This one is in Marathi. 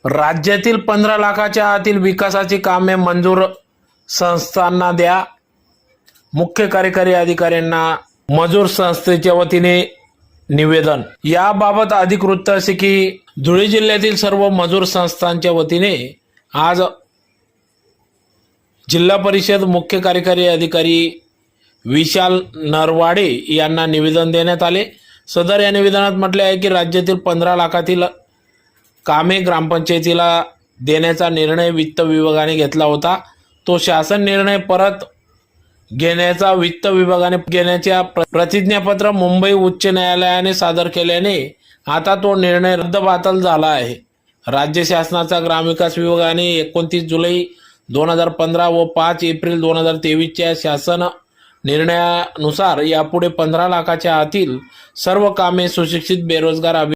राज्यातील 15 लाखाच्या आतील विकासाची कामे मंजूर संस्थांना द्या. मुख्य कार्यकारी अधिकाऱ्यांना मजूर संस्थेच्या वतीने निवेदन. याबाबत अधिक वृत्त असे की धुळे जिल्ह्यातील सर्व मजूर संस्थांच्या वतीने आज जिल्हा परिषद मुख्य कार्यकारी अधिकारी विशाल नरवाडे यांना निवेदन देण्यात आले. सदर या निवेदनात म्हटले आहे की राज्यातील 15 लाखातील कामे ग्रामपंचायतीला देण्याचा निर्णय वित्त विभागाने घेतला होता. तो शासन निर्णय परत घेण्याचा वित्त विभागाने घेण्याच्या प्रतिज्ञापत्र मुंबई उच्च न्यायालयाने सादर केल्याने आता तो निर्णय रद्दबातल झाला आहे. राज्य शासनाचा ग्रामविकास विभागाने 29 जुलै 2015 व 5 एप्रिल 2023च्या शासन निर्णयानुसार यापुढे 15 लाखाच्या आतील सर्व कामे सुशिक्षित बेरोजगार